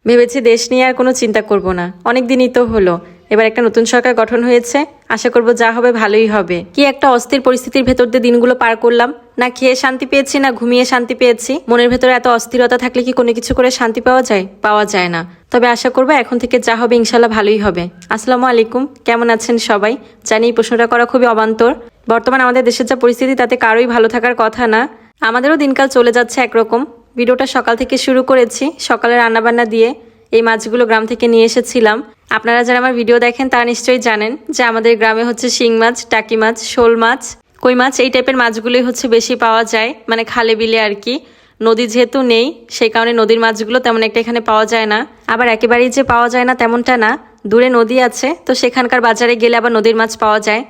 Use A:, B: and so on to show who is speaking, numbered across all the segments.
A: ভেবেছি দেশ নিয়ে আর কোনো চিন্তা করব না, অনেক দিনই তো হলো। এবার একটা নতুন সরকার গঠন হয়েছে, আশা করব যা হবে ভালোই হবে। কি একটা অস্থির পরিস্থিতির ভেতর দিয়ে দিনগুলো পার করলাম, না খেয়ে শান্তি পেয়েছি না ঘুমিয়ে শান্তি পেয়েছি। মনের ভেতরে এত অস্থিরতা থাকলে কি কোনো কিছু করে শান্তি পাওয়া যায়? পাওয়া যায় না। তবে আশা করবো এখন থেকে যা হবে ইনশাল্লাহ ভালোই হবে। আসসালামু আলাইকুম, কেমন আছেন সবাই? জানি এই প্রশ্নটা করা খুবই অবান্তর। বর্তমান আমাদের দেশের যা পরিস্থিতি তাতে কারোই ভালো থাকার কথা না। আমাদেরও দিনকাল চলে যাচ্ছে একরকম। ভিডিওটা সকাল থেকে শুরু করেছি, সকালে রান্নাবান্না দিয়ে। এই মাছগুলো গ্রাম থেকে নিয়ে এসেছিলাম। আপনারা যারা আমার ভিডিও দেখেন তারা নিশ্চয়ই জানেন যে আমাদের গ্রামে হচ্ছে শিং মাছ, টাকি মাছ, শোল মাছ, কই মাছ এই টাইপের মাছগুলোই হচ্ছে বেশি পাওয়া যায়, মানে খালে বিলে আর কি। নদী যেহেতু নেই সেই কারণে নদীর মাছগুলো তেমন একটা এখানে পাওয়া যায় না। আবার একেবারেই যে পাওয়া যায় না তেমনটা না, দূরে নদী আছে তো সেখানকার বাজারে গেলে আবার নদীর মাছ পাওয়া যায়।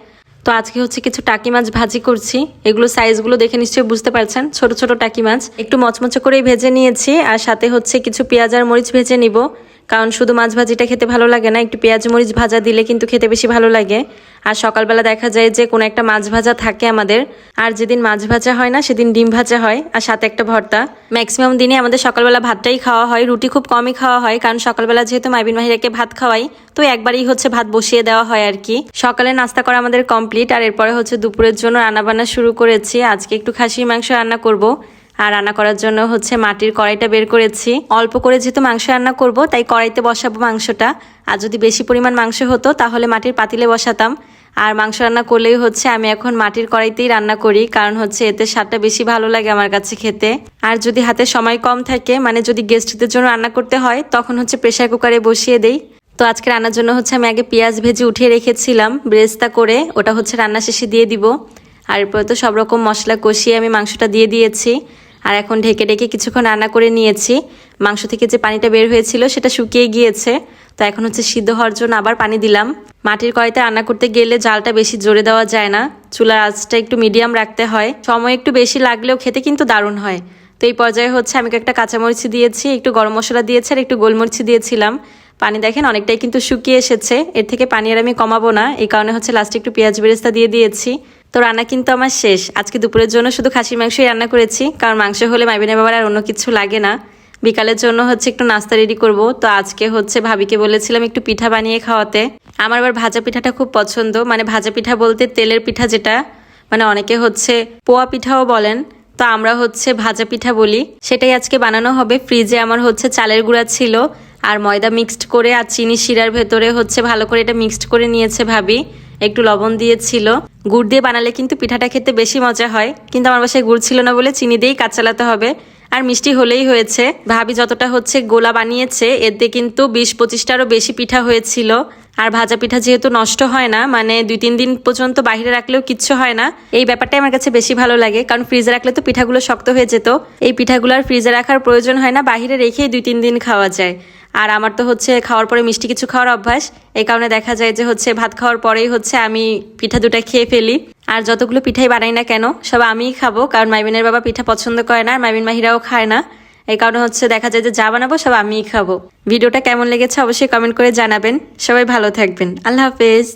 A: তো আজকে হচ্ছে কিছু টাকি মাছ ভাজি করছি। এগুলো সাইজগুলো দেখে নিশ্চয়ই বুঝতে পারছেন, ছোট ছোট টাকি মাছ। একটু মচমচে করেই ভেজে নিয়েছি, আর সাথে হচ্ছে কিছু পেঁয়াজ আর মরিচ ভেজে নিব। কারণ শুধু মাছ ভাজিটা খেতে ভালো লাগে না, একটু পেঁয়াজ মরিচ ভাজা দিলে কিন্তু খেতে বেশি ভালো লাগে। আর সকালবেলা দেখা যায় যে কোনো একটা মাছ ভাজা থাকে আমাদের। আর যেদিন মাছ ভাজা হয় না সেদিন ডিম ভাজা হয়, আর সাথে একটা ভর্তা। ম্যাক্সিমাম দিনে আমাদের সকালবেলা ভাতটাই খাওয়া হয়, রুটি খুব কমই খাওয়া হয়। কারণ সকালবেলা যেহেতু মাইবিন মাহিরাকে ভাত খাওয়াই, তো একবারই হচ্ছে ভাত বসিয়ে দেওয়া হয় আর কি। সকালে নাস্তা করা আমাদের কমপ্লিট, আর এরপরে হচ্ছে দুপুরের জন্য রান্নাবান্না শুরু করেছি। আজকে একটু খাসির মাংস রান্না করব। আর রান্না করার জন্য হচ্ছে মাটির কড়াইটা বের করেছি। অল্প করে যেহেতু মাংস রান্না করব তাই কড়াইতে বসাবো মাংসটা। আর যদি বেশি পরিমাণ মাংস হতো তাহলে মাটির পাতিলে বসাতাম। আর মাংস রান্না করলেই হচ্ছে আমি এখন মাটির কড়াইতেই রান্না করি, কারণ হচ্ছে এতে স্বাদটা বেশি ভালো লাগে আমার কাছে খেতে। আর যদি হাতে সময় কম থাকে, মানে যদি গেস্টদের জন্য রান্না করতে হয়, তখন হচ্ছে প্রেসার কুকারে বসিয়ে দেই। তো আজকে রান্নার জন্য হচ্ছে আমি আগে পেঁয়াজ ভেজে উঠিয়ে রেখেছিলাম ব্রেস্তা করে, ওটা হচ্ছে রান্না শেষে দিয়ে দিব। আর এরপরে তো সব রকম মশলা কষিয়ে আমি মাংসটা দিয়ে দিয়েছি। আর এখন ঢেকে ঢেকে কিছুক্ষণ রান্না করে নিয়েছি। মাংস থেকে যে পানিটা বের হয়েছিল সেটা শুকিয়ে গিয়েছে। তো এখন হচ্ছে সিদ্ধ হওয়ার জন্য আবার পানি দিলাম। মাটির কড়াইতে রান্না করতে গেলে জালটা বেশি জোরে দেওয়া যায় না, চুলার আঁচটা একটু মিডিয়াম রাখতে হয়। সময় একটু বেশি লাগলেও খেতে কিন্তু দারুণ হয়। তো এই পর্যায়ে হচ্ছে আমি একটা কাঁচামরিচ দিয়েছি, একটু গরম মশলা দিয়েছি, আর একটু গোলমরিচ দিয়েছিলাম। পানি দেখেন অনেকটাই কিন্তু শুকিয়ে এসেছে, এর থেকে পানি আর আমি কমাবো না, এই কারণে হচ্ছে লাস্টে একটু পেঁয়াজ বেরেস্তা দিয়ে দিয়েছি। তো রান্না কিন্তু আমার শেষ। আজকে দুপুরের জন্য শুধু খাসির মাংসই রান্না করেছি, কারণ মাংস হলে মাইবিনের বাবার আর অন্য কিছু লাগে না। বিকালের জন্য হচ্ছে একটু নাস্তা রেডি করব। তো আজকে হচ্ছে ভাবিকে বলেছিলাম একটু পিঠা বানিয়ে খাওয়াতে। আমার আবার ভাজা পিঠাটা খুব পছন্দ, মানে ভাজা পিঠা বলতে তেলের পিঠা যেটা, মানে অনেকে হচ্ছে পোয়া পিঠাও বলেন, তো আমরা হচ্ছে ভাজা পিঠা বলি। সেটাই আজকে বানানো হবে। ফ্রিজে আমার হচ্ছে চালের গুঁড়া ছিল আর ময়দা মিক্সড করে আর চিনি শিরার ভেতরে হচ্ছে ভালো করে এটা মিক্সড করে নিয়েছে ভাবি। একটু লবণ দিয়েছিল। গুড় দিয়ে বানালে কিন্তু পিঠাটা খেতে বেশি মজা হয়, কিন্তু আমার বাসায় গুড় ছিল না বলে চিনি দিয়েই কাজ চালাতে হবে। আর মিষ্টি হলেই হয়েছে। ভাবি যতটা হচ্ছে গোলা বানিয়েছে এতে কিন্তু 20-25টারও বেশি পিঠা হয়েছিল। আর ভাজা পিঠা যেহেতু নষ্ট হয় না, মানে 2-3 দিন পর্যন্ত বাইরে রাখলেও কিচ্ছু হয় না, এই ব্যাপারটাই আমার কাছে বেশি ভালো লাগে। কারণ ফ্রিজে রাখলে তো পিঠাগুলো শক্ত হয়ে যেত। এই পিঠাগুলো আর ফ্রিজে রাখার প্রয়োজন হয় না, বাইরে রেখেই 2-3 দিন খাওয়া যায়। আর আমার তো হচ্ছে খাওয়ার পরে মিষ্টি কিছু খাওয়ার অভ্যাস, এই কারণে দেখা যায় যে হচ্ছে ভাত খাওয়ার পরেই হচ্ছে আমি পিঠা দুটা খেয়ে ফেলি। আর যতগুলো পিঠাই বানাই না কেন সব আমিই খাবো, কারণ মাইবিনের বাবা পিঠা পছন্দ করে না, আর মাইবিন মাহিরাও খায় না। এই কারণে হচ্ছে দেখা যায় যে যা বানাবো সব আমিই খাবো। ভিডিওটা কেমন লেগেছে অবশ্যই কমেন্ট করে জানাবেন। সবাই ভালো থাকবেন, আল্লাহ হাফেজ।